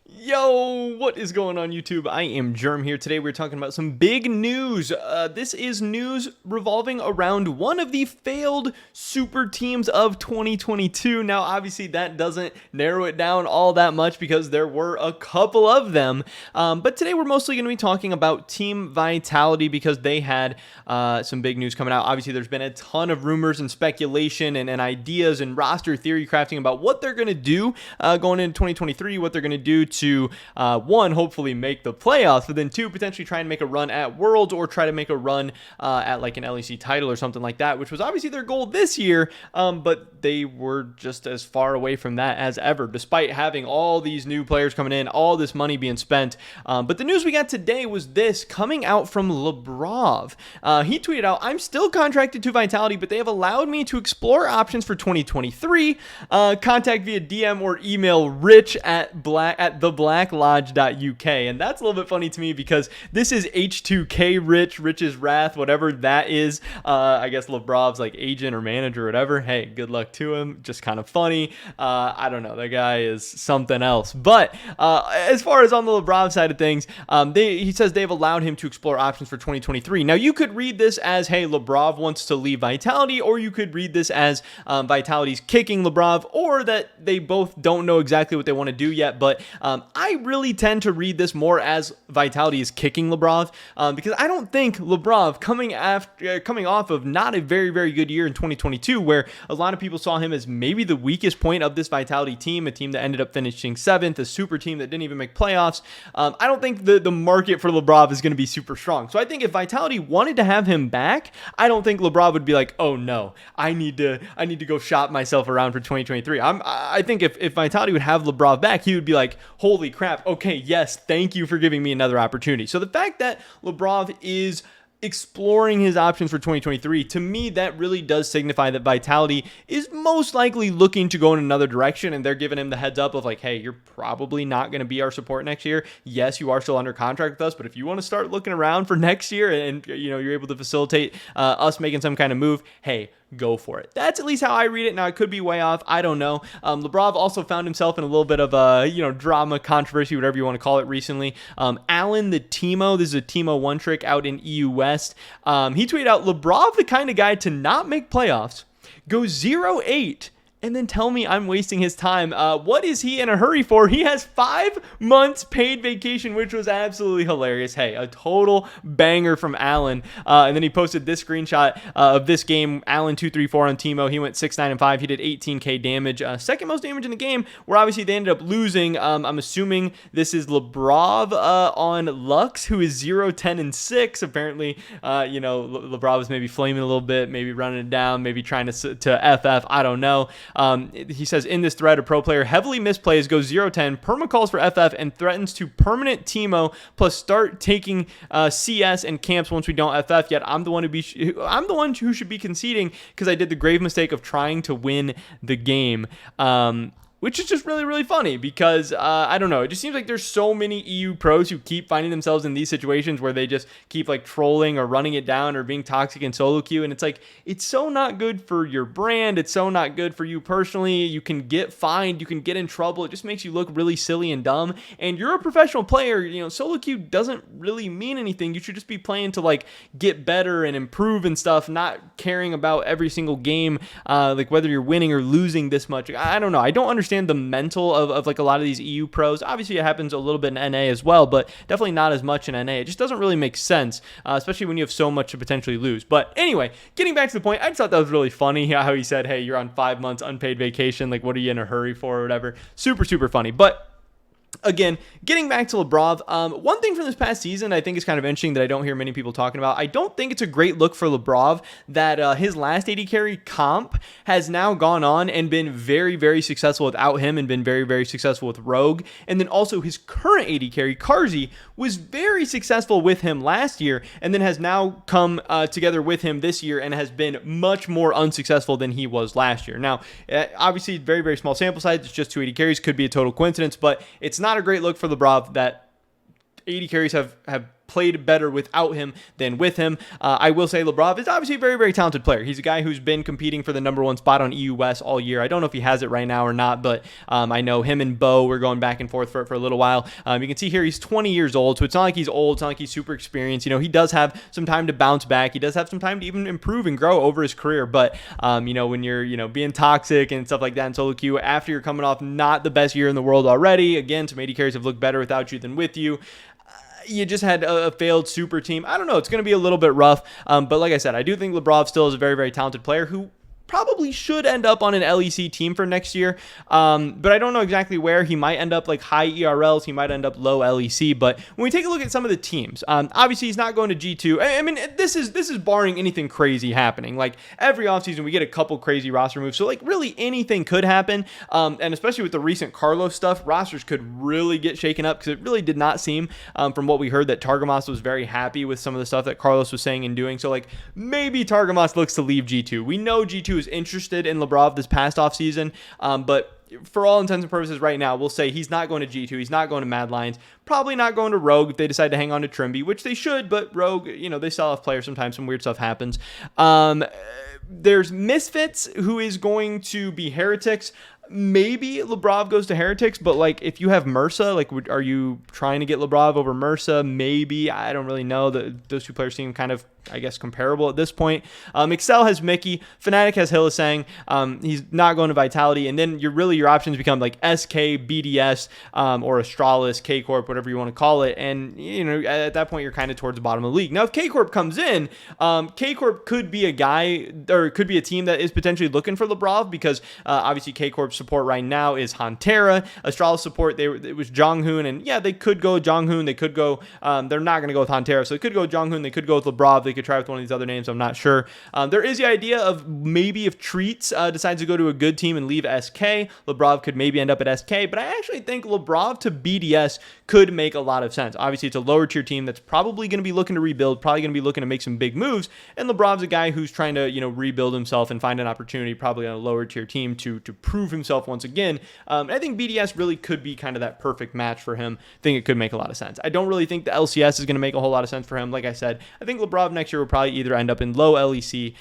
Yo, what is going on YouTube? I am Germ here. Today we're talking about some big news. This is news revolving around one of the failed super teams of 2022. Now, obviously that doesn't narrow it down all that much because there were a couple of them. But today we're mostly going to be talking about Team Vitality because they had some big news coming out. Obviously there's been a ton of rumors and speculation and ideas and roster theory crafting about what they're going to do going into 2023, what they're going to do to one, hopefully make the playoffs, but then two, potentially try and make a run at Worlds or try to make a run at like an LEC title or something like that, which was obviously their goal this year, but they were just as far away from that as ever, despite having all these new players coming in, all this money being spent. But the news we got today was this coming out from Labrov. He tweeted out, "I'm still contracted to Vitality, but they have allowed me to explore options for 2023. Contact via DM or email rich at thebblacklodge.uk." And that's a little bit funny to me because this is H2K Rich's Wrath, whatever that is. I guess Labrov's like agent or manager or whatever. Hey, good luck to him. Just kind of funny. I don't know. That guy is something else. But as far as on the Labrov side of things, he says they've allowed him to explore options for 2023. Now, you could read this as, hey, Labrov wants to leave Vitality, or you could read this as Vitality's kicking Labrov, or that they both don't know exactly what they want to do yet. But I really tend to read this more as Vitality is kicking Labrov because I don't think Labrov coming off of not a very, very good year in 2022, where a lot of people saw him as maybe the weakest point of this Vitality team, a team that ended up finishing 7th, a super team that didn't even make playoffs. I don't think the market for Labrov is going to be super strong. So I think if Vitality wanted to have him back, I don't think Labrov would be like, oh no, I need to go shop myself around for 2023. I think if Vitality would have Labrov back, he would be like, holy crap, okay, yes, thank you for giving me another opportunity. So the fact that Labrov is exploring his options for 2023, to me, that really does signify that Vitality is most likely looking to go in another direction, and they're giving him the heads up of like, hey, you're probably not going to be our support next year. Yes, you are still under contract with us, but if you want to start looking around for next year and you're able to facilitate us making some kind of move, hey, go for it. That's at least how I read it. Now, it could be way off. I don't know. Labrov also found himself in a little bit of a, drama, controversy, whatever you want to call it recently. Alan the Teemo, this is a Teemo one trick out in EU West. He tweeted out, Labrov, the kind of guy to not make playoffs, go 0-8, and then tell me I'm wasting his time. What is he in a hurry for? He has 5 months paid vacation, which was absolutely hilarious. Hey, a total banger from Alan. And then he posted this screenshot of this game. Alan 234 on Teemo. He went 6-9-5. He did 18k damage. Second most damage in the game, where obviously they ended up losing. I'm assuming this is Labrov on Lux, who is 0-10-6. Apparently, Labrov is maybe flaming a little bit, maybe running it down, maybe trying to FF. I don't know. He says, in this thread, a pro player heavily misplays, goes 0-10, permacalls for FF, and threatens to permanent Teemo, plus start taking CS and camps once we don't FF yet. I'm the one who should be conceding because I did the grave mistake of trying to win the game. Which is just really, really funny because, I don't know, it just seems like there's so many EU pros who keep finding themselves in these situations where they just keep like trolling or running it down or being toxic in solo queue. And it's like, it's so not good for your brand. It's so not good for you personally. You can get fined. You can get in trouble. It just makes you look really silly and dumb. And you're a professional player. Solo queue doesn't really mean anything. You should just be playing to like get better and improve and stuff, not caring about every single game, like whether you're winning or losing this much. I don't know. I don't understand the mental of like a lot of these EU pros. Obviously, it happens a little bit in NA as well, but definitely not as much in NA. It just doesn't really make sense, especially when you have so much to potentially lose. But anyway, getting back to the point, I just thought that was really funny how he said, hey, you're on 5 months unpaid vacation. Like, what are you in a hurry for or whatever? Super, super funny. But again, getting back to Labrov, one thing from this past season I think is kind of interesting that I don't hear many people talking about. I don't think it's a great look for Labrov that his last AD carry comp has now gone on and been very, very successful without him and been very, very successful with Rogue. And then also his current AD carry, Carzzy, was very successful with him last year and then has now come together with him this year and has been much more unsuccessful than he was last year. Now, obviously, very, very small sample size. It's just 2 AD carries. Could be a total coincidence, but it's not a great look for Labrov that 80 carries have played better without him than with him. I will say Labrov is obviously a very, very talented player. He's a guy who's been competing for the number 1 spot on EU West all year. I don't know if he has it right now or not, but I know him and Bo were going back and forth for a little while. You can see here he's 20 years old, so it's not like he's old. It's not like he's super experienced. He does have some time to bounce back. He does have some time to even improve and grow over his career. But when you're being toxic and stuff like that in solo queue after you're coming off not the best year in the world already, again, some AD carries have looked better without you than with you. You just had a failed super team. I don't know. It's going to be a little bit rough. But like I said, I do think Labrov still is a very, very talented player who probably should end up on an LEC team for next year. But I don't know exactly where. He might end up like high ERLs. He might end up low LEC. But when we take a look at some of the teams, obviously he's not going to G2. I mean, this is barring anything crazy happening. Like every offseason, we get a couple crazy roster moves. So like really anything could happen. And especially with the recent Carlos stuff, rosters could really get shaken up because it really did not seem from what we heard that Targamas was very happy with some of the stuff that Carlos was saying and doing. So like maybe Targamas looks to leave G2. We know G2 is interested in Labrov this past offseason, but for all intents and purposes right now, we'll say he's not going to G2. He's not going to Mad Lions. Probably not going to Rogue if they decide to hang on to Trimby, which they should, but Rogue, they sell off players sometimes. Some weird stuff happens. There's Misfits, who is going to be Heretics. Maybe Labrov goes to Heretics, but like if you have Mursa, like are you trying to get Labrov over Mursa? Maybe. I don't really know. Those two players seem kind of, I guess, comparable at this point. Excel has Mickey. Fnatic has Hillisang. He's not going to Vitality. And then your options become like SK, BDS, or Astralis, K-Corp, whatever you want to call it. And, at that point, you're kind of towards the bottom of the league. Now, if K-Corp comes in, K-Corp could be a guy, or could be a team that is potentially looking for Labrov because obviously K-Corp support right now is Hantera. Astralis support, it was Jonghoon. And yeah, they could go Jonghoon. They could go, they're not going to go with Hantera. So they could go Jonghoon. They could go with Labrov. They could try with one of these other names. I'm not sure. There is the idea of maybe if Treats decides to go to a good team and leave SK, Labrov could maybe end up at SK, but I actually think Labrov to BDS could make a lot of sense. Obviously, it's a lower tier team that's probably going to be looking to rebuild, probably going to be looking to make some big moves, and Labrov's a guy who's trying to, rebuild himself and find an opportunity probably on a lower tier team to prove himself once again. I think BDS really could be kind of that perfect match for him. I think it could make a lot of sense. I don't really think the LCS is going to make a whole lot of sense for him. Like I said, I think Labrov next year will probably either end up in low LEC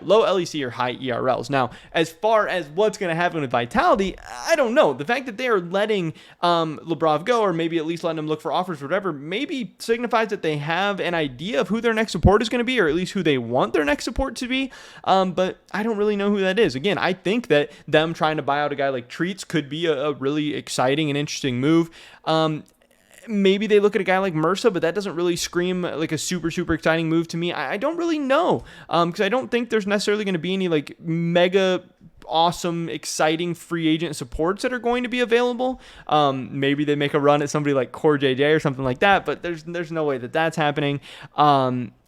low LEC or high ERLs. Now, as far as what's going to happen with Vitality, I don't know. The fact that they are letting Labrov go, or maybe at least letting him look for offers or whatever, maybe signifies that they have an idea of who their next support is going to be, or at least who they want their next support to be. But I don't really know who that is. Again, I think that them trying to buy out a guy like Treats could be a really exciting and interesting move. Maybe they look at a guy like Mursa, but that doesn't really scream like a super, super exciting move to me. I don't really know because I don't think there's necessarily going to be any like mega awesome, exciting free agent supports that are going to be available. Maybe they make a run at somebody like Core JJ or something like that, but there's no way that that's happening.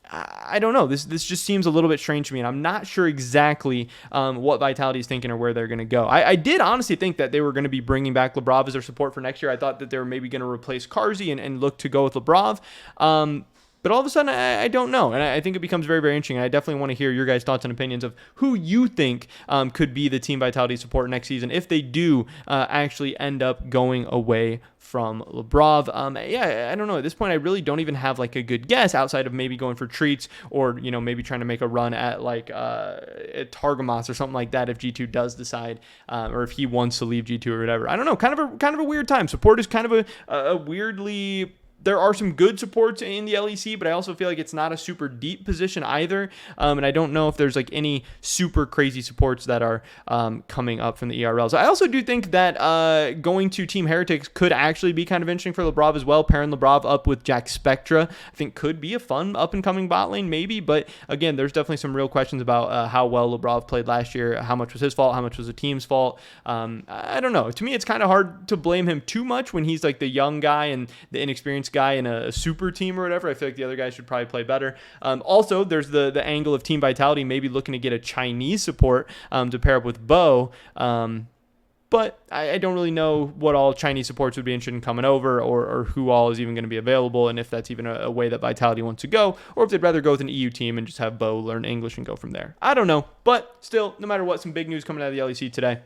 I don't know. This just seems a little bit strange to me, and I'm not sure exactly what Vitality is thinking or where they're going to go. I did honestly think that they were going to be bringing back Labrov as their support for next year. I thought that they were maybe going to replace Carzzy and look to go with Labrov. But all of a sudden, I don't know. And I think it becomes very, very interesting. And I definitely want to hear your guys' thoughts and opinions of who you think could be the Team Vitality support next season if they do actually end up going away from Labrov. I don't know. At this point, I really don't even have like a good guess outside of maybe going for Treats or, maybe trying to make a run at like at Targamas or something like that if G2 does decide or if he wants to leave G2 or whatever. I don't know. Kind of a weird time. Support is kind of a weirdly... There are some good supports in the LEC, but I also feel like it's not a super deep position either. And I don't know if there's like any super crazy supports that are coming up from the ERLs. I also do think that going to Team Heretics could actually be kind of interesting for Labrov as well. Pairing Labrov up with Jack Spectra, I think could be a fun up and coming bot lane maybe. But again, there's definitely some real questions about how well Labrov played last year. How much was his fault? How much was the team's fault? I don't know. To me, it's kind of hard to blame him too much when he's like the young guy and the inexperienced guy in a super team or whatever. I feel like the other guys should probably play better. Also, there's the angle of Team Vitality maybe looking to get a Chinese support to pair up with Bo. But I don't really know what all Chinese supports would be interested in coming over or who all is even going to be available and if that's even a way that Vitality wants to go or if they'd rather go with an EU team and just have Bo learn English and go from there. I don't know. But still, no matter what, some big news coming out of the LEC today.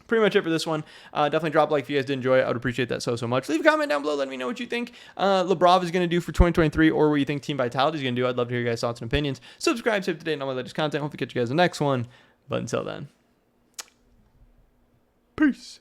pretty much it for this one. Definitely drop a like if you guys did enjoy it. I would appreciate that so much. Leave a comment down below. Let me know what you think Labrov is going to do for 2023 or what you think Team Vitality is going to do. I'd love to hear your guys' thoughts and opinions. Subscribe, stay up to date on all my latest content. Hope to catch you guys in the next one. But until then, peace.